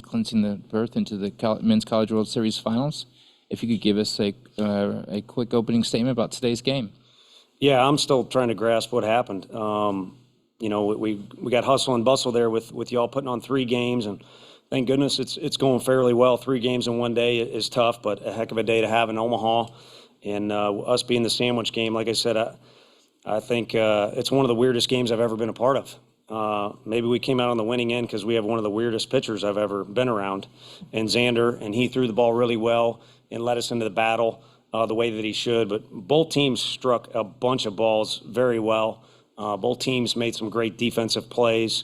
clinching the berth into the Men's College World Series Finals. If you could give us a quick opening statement about today's game. Yeah, I'm still trying to grasp what happened. We got hustle and bustle there with y'all putting on 3 games, and thank goodness it's going fairly well. 3 games in one day is tough, but a heck of a day to have in Omaha. And us being the sandwich game, like I said, I think it's one of the weirdest games I've ever been a part of. Maybe we came out on the winning end because we have one of the weirdest pitchers I've ever been around, and Xander, and he threw the ball really well and led us into the battle the way that he should. But both teams struck a bunch of balls very well. Both teams made some great defensive plays,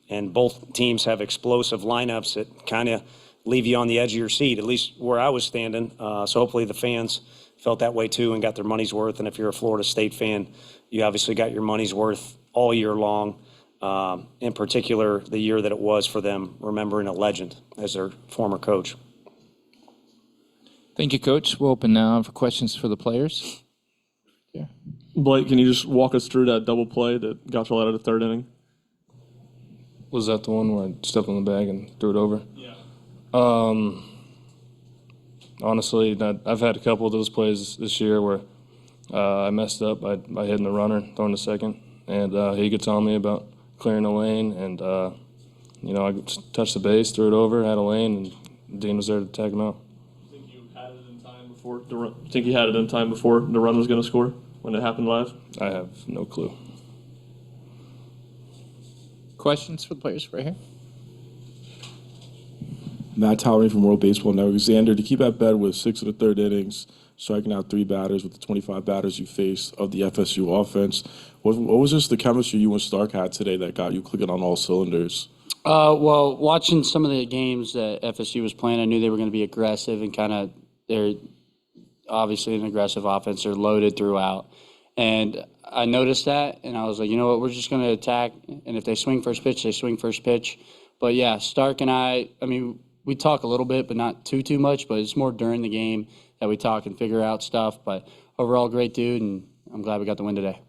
and both teams have explosive lineups that kind of leave you on the edge of your seat, at least where I was standing. So hopefully the fans felt that way too and got their money's worth. And if you're a Florida State fan, you obviously got your money's worth all year long, in particular the year that it was for them, remembering a legend as their former coach. Thank you, Coach. We'll open now for questions for the players. Yeah. Blake, can you just walk us through that double play that got you out of the 3rd inning? Was that the one where I stepped on the bag and threw it over? Yeah. Honestly, I've had a couple of those plays this year where I messed up by hitting the runner, throwing to second, and he gets on me about clearing the lane, and I touched the base, threw it over, had a lane, and Dean was there to tag him out. Think you had it in time before the run? Think you had it in time before the run was going to score when it happened live? I have no clue. Questions for the players right here? Matt Towery from World Baseball Network. Xander, to keep at bat with 6 of the 3rd innings, striking out 3 batters with the 25 batters you faced of the FSU offense. What was just the chemistry you and Stark had today that got you clicking on all cylinders? Well, watching some of the games that FSU was playing, I knew they were going to be aggressive and they're obviously an aggressive offense. They're loaded throughout. And I noticed that, and I was like, you know what, we're just going to attack. And if they swing first pitch, they swing first pitch. But, yeah, Stark and I mean, we talk a little bit, but not too much. But it's more during the game that we talk and figure out stuff. But overall, great dude, and I'm glad we got the win today.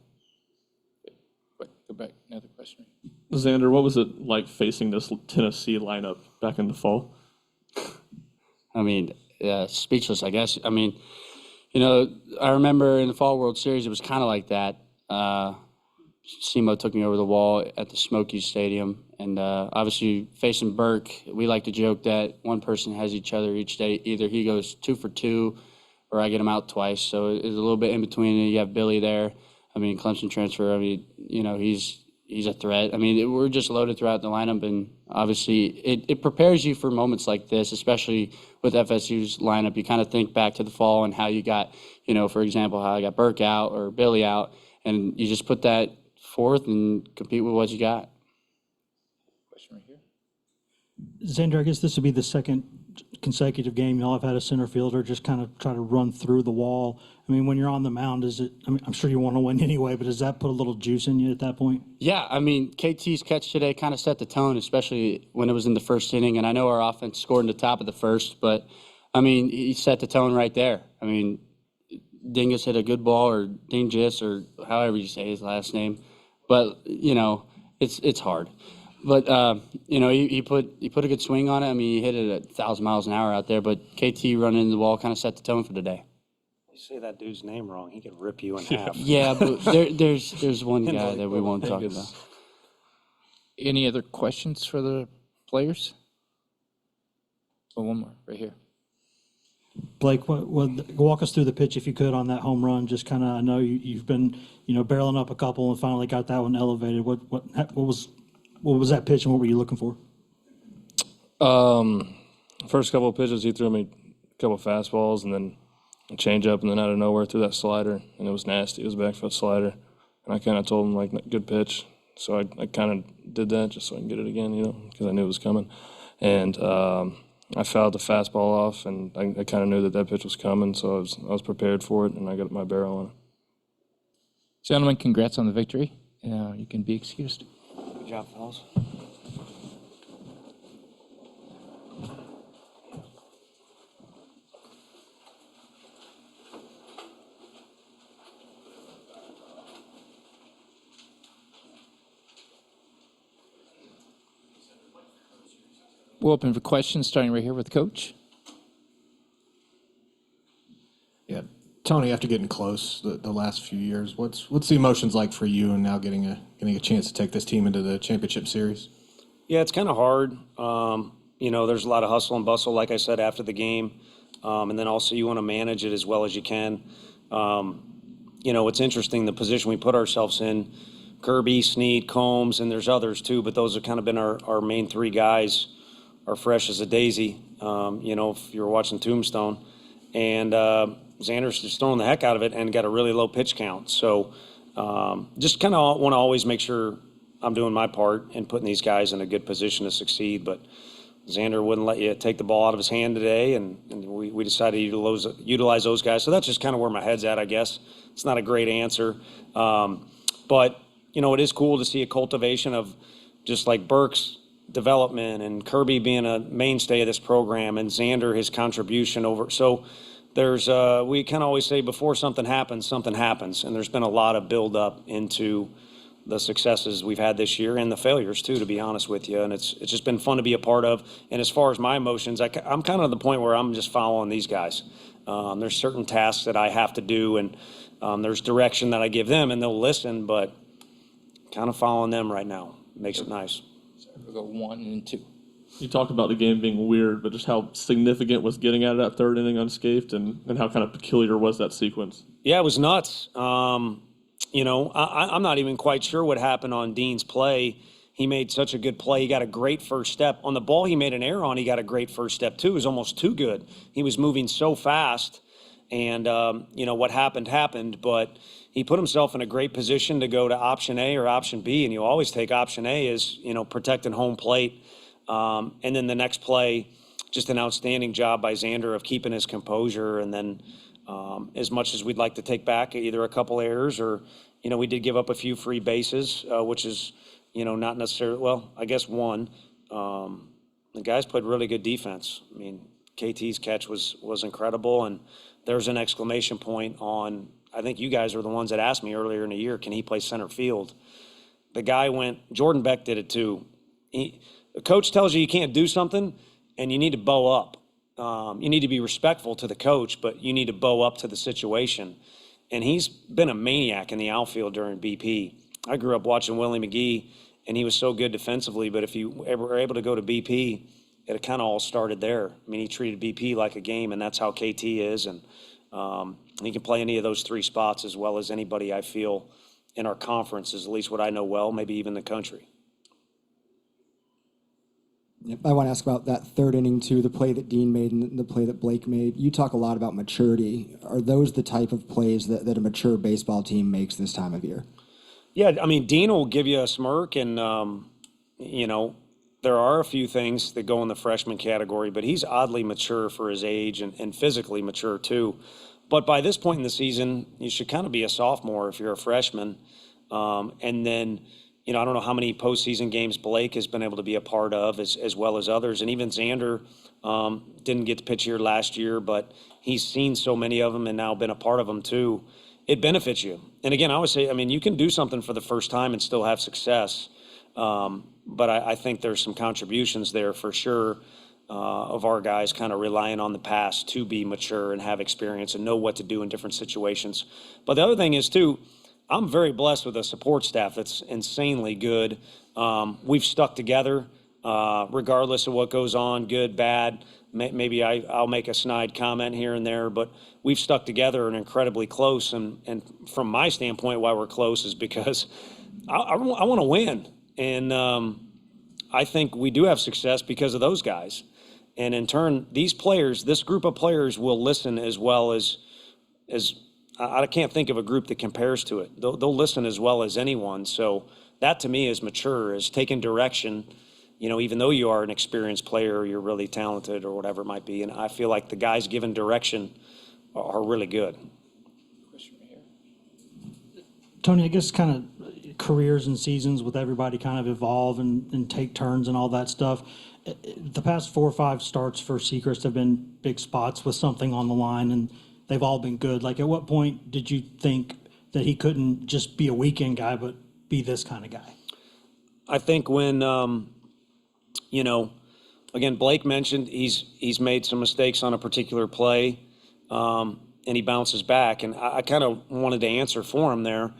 Wait, go back. Another question. Xander, what was it like facing this Tennessee lineup back in the fall? I mean, speechless, I guess. I mean, I remember in the Fall World Series, it was kind of like that. SEMO took me over the wall at the Smokies Stadium. And obviously, facing Burke, we like to joke that one person has each other each day. Either he goes 2 for 2 or I get him out twice. So it's a little bit in between. And you have Billy there. I mean, Clemson transfer. I mean, he's a threat. I mean, we're just loaded throughout the lineup. And obviously, it prepares you for moments like this, especially with FSU's lineup. You kind of think back to the fall and how you got, for example, how I got Burke out or Billy out. And you just put that forth and compete with what you got. Question right here. Xander, I guess this would be the 2nd consecutive game y'all have had a center fielder just kind of try to run through the wall. I mean, when you're on the mound, I'm sure you want to win anyway, but does that put a little juice in you at that point? Yeah, I mean, KT's catch today kind of set the tone, especially when it was in the 1st inning. And I know our offense scored in the top of the 1st, but, I mean, he set the tone right there. I mean, Dingus hit a good ball, or Dingus, or however you say his last name. But, it's hard. But, he put a good swing on it. I mean, he hit it at 1,000 miles an hour out there. But KT running in the wall kind of set the tone for today. You say that dude's name wrong, he could rip you in half. Yeah, but there's one guy that we won't talk about. Any other questions for the players? Oh, one more right here. Blake, walk us through the pitch if you could on that home run. Just kind of, I know you've been, barreling up a couple and finally got that one elevated. What was that pitch and what were you looking for? First couple of pitches, he threw me a couple of fastballs and then a changeup, and then out of nowhere threw that slider, and it was nasty. It was a back foot slider, and I kind of told him like good pitch, so I kind of did that just so I can get it again, because I knew it was coming, and I fouled the fastball off, and I kind of knew that pitch was coming, so I was prepared for it, and I got my barrel on it. Gentlemen, congrats on the victory. You can be excused. Good job, fellas. We'll open for questions, starting right here with Coach. Yeah, Tony, after getting close the last few years, what's the emotions like for you, and now getting a chance to take this team into the championship series? Yeah, it's kind of hard. There's a lot of hustle and bustle, like I said, after the game. And then also you want to manage it as well as you can. It's interesting, the position we put ourselves in, Kirby, Snead, Combs, and there's others too, but those have kind of been our main three guys, are fresh as a daisy, if you were watching Tombstone. And Xander's just throwing the heck out of it and got a really low pitch count. So just kind of want to always make sure I'm doing my part in putting these guys in a good position to succeed. But Xander wouldn't let you take the ball out of his hand today, and we decided to utilize those guys. So that's just kind of where my head's at, I guess. It's not a great answer. But, it is cool to see a cultivation of just like Burke's development and Kirby being a mainstay of this program and Xander, his contribution over. So there's we kind of always say before something happens. And there's been a lot of build-up into the successes we've had this year and the failures too, to be honest with you. And it's just been fun to be a part of. And as far as my emotions, I'm kind of at the point where I'm just following these guys. There's certain tasks that I have to do, and there's direction that I give them, and they'll listen, but kind of following them right now makes it nice. We'll go 1 and 2. You talked about the game being weird, but just how significant was getting out of that third inning unscathed, and how kind of peculiar was that sequence? Yeah, it was nuts. I'm not even quite sure what happened on Dean's play. He made such a good play. He got a great first step. On the ball he made an error on, he got a great first step too. It was almost too good. He was moving so fast, and, what happened, but he put himself in a great position to go to option A or option B, and you always take option A as, protecting home plate. And then the next play, just an outstanding job by Xander of keeping his composure, and then as much as we'd like to take back either a couple errors or, we did give up a few free bases, which is, not necessarily, well, I guess one. The guys played really good defense. I mean, KT's catch was incredible, and there's an exclamation point on, I think you guys were the ones that asked me earlier in the year, can he play center field? The guy Jordan Beck did it too. The coach tells you can't do something, and you need to bow up. You need to be respectful to the coach, but you need to bow up to the situation. And he's been a maniac in the outfield during BP. I grew up watching Willie McGee, and he was so good defensively, but if you ever were able to go to BP, it kind of all started there. I mean, he treated BP like a game, and that's how KT is. And he can play any of those three spots as well as anybody, I feel, in our conference, is at least what I know well, maybe even the country. I want to ask about that third inning too, the play that Dean made and the play that Blake made. You talk a lot about maturity. Are those the type of plays that a mature baseball team makes this time of year? Yeah, I mean, Dean will give you a smirk, and, there are a few things that go in the freshman category, but he's oddly mature for his age and physically mature too. But by this point in the season, you should kind of be a sophomore if you're a freshman. And then, I don't know how many postseason games Blake has been able to be a part of as well as others. And even Xander didn't get to pitch here last year, but he's seen so many of them and now been a part of them too. It benefits you. And again, I always say, you can do something for the first time and still have success. But I think there's some contributions there for sure of our guys kind of relying on the past to be mature and have experience and know what to do in different situations. But the other thing is too, I'm very blessed with a support staff that's insanely good. We've stuck together regardless of what goes on, good, bad. Maybe I'll make a snide comment here and there, but we've stuck together and incredibly close. And from my standpoint, why we're close is because I want to win. And I think we do have success because of those guys. And in turn, this group of players will listen as well as I can't think of a group that compares to it. They'll listen as well as anyone. So that to me is mature, is taking direction, even though you are an experienced player, or you're really talented or whatever it might be. And I feel like the guys given direction are really good. Tony, I guess kind of careers and seasons with everybody kind of evolve and take turns and all that stuff. The past 4 or 5 starts for Sechrist have been big spots with something on the line, and they've all been good. Like, at what point did you think that he couldn't just be a weekend guy, but be this kind of guy? I think when, again, Blake mentioned he's made some mistakes on a particular play, and he bounces back. And I kind of wanted to answer for him there.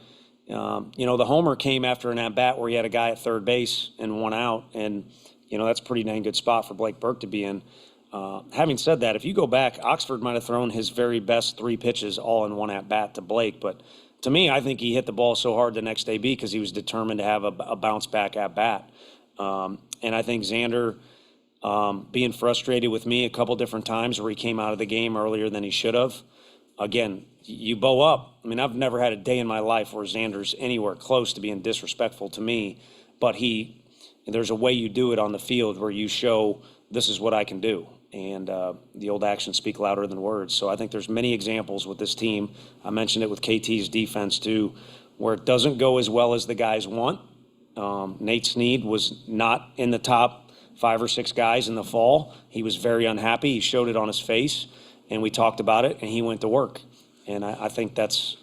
The homer came after an at-bat where he had a guy at third base and one out, and, that's a pretty dang good spot for Blake Burke to be in. Having said that, if you go back, Oxford might have thrown his very best 3 pitches all in one at-bat to Blake, but to me, I think he hit the ball so hard the next day because he was determined to have a bounce-back at-bat. And I think Xander, being frustrated with me a couple different times where he came out of the game earlier than he should have. Again, you bow up. I mean, I've never had a day in my life where Xander's anywhere close to being disrespectful to me, but there's a way you do it on the field where you show this is what I can do. And the old actions speak louder than words. So I think there's many examples with this team. I mentioned it with KT's defense too, where it doesn't go as well as the guys want. Nate Snead was not in the top 5 or 6 guys in the fall. He was very unhappy. He showed it on his face, and we talked about it, and he went to work. And I think that's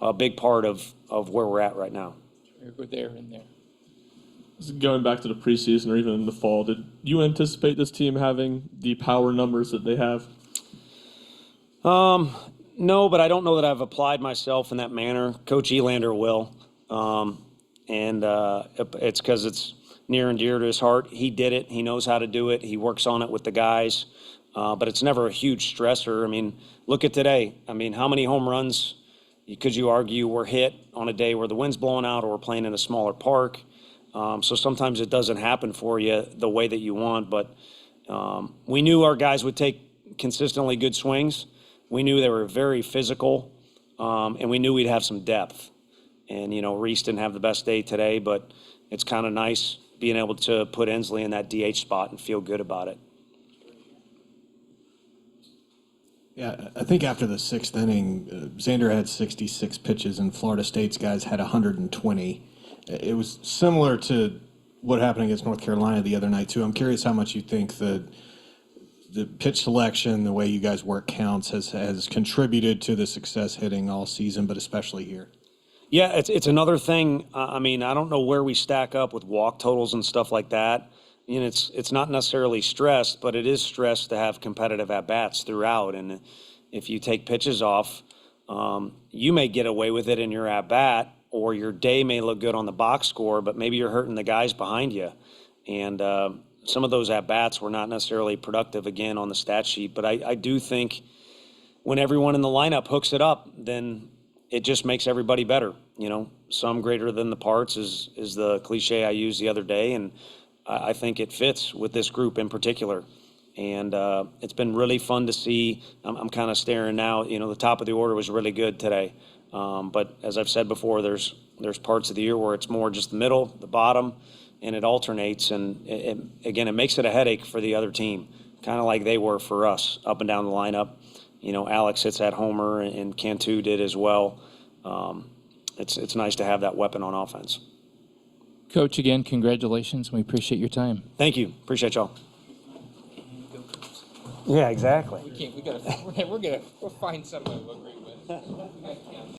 a big part of where we're at right now. We're there and there. Going back to the preseason or even in the fall, did you anticipate this team having the power numbers that they have? No, but I don't know that I've applied myself in that manner. Coach Elander will. And it's because it's near and dear to his heart. He did it. He knows how to do it. He works on it with the guys. But it's never a huge stressor. I mean, look at today. I mean, how many home runs could you argue were hit on a day where the wind's blowing out or we're playing in a smaller park? So sometimes it doesn't happen for you the way that you want. But we knew our guys would take consistently good swings. We knew they were very physical, and we knew we'd have some depth. And, Reese didn't have the best day today, but it's kind of nice being able to put Ensley in that DH spot and feel good about it. Yeah, I think after the 6th inning, Xander had 66 pitches and Florida State's guys had 120. It was similar to what happened against North Carolina the other night, too. I'm curious how much you think the pitch selection, the way you guys work counts, has contributed to the success hitting all season, but especially here. Yeah, it's another thing. I mean, I don't know where we stack up with walk totals and stuff like that. It's not necessarily stressed, but it is stressed to have competitive at-bats throughout. And if you take pitches off, you may get away with it in your at-bat, or your day may look good on the box score, but maybe you're hurting the guys behind you. And some of those at-bats were not necessarily productive, again, on the stat sheet. But I do think when everyone in the lineup hooks it up, then it just makes everybody better. Some greater than the parts is the cliche I used the other day, and I think it fits with this group in particular. And it's been really fun to see. I'm kind of staring now. The top of the order was really good today. But as I've said before, there's parts of the year where it's more just the middle, the bottom, and it alternates. And it makes it a headache for the other team, kind of like they were for us up and down the lineup. Alex hits that homer, and Cantu did as well. It's nice to have that weapon on offense. Coach, again, congratulations. We appreciate your time. Thank you. Appreciate y'all. Yeah, exactly. We'll find someone we'll agree with.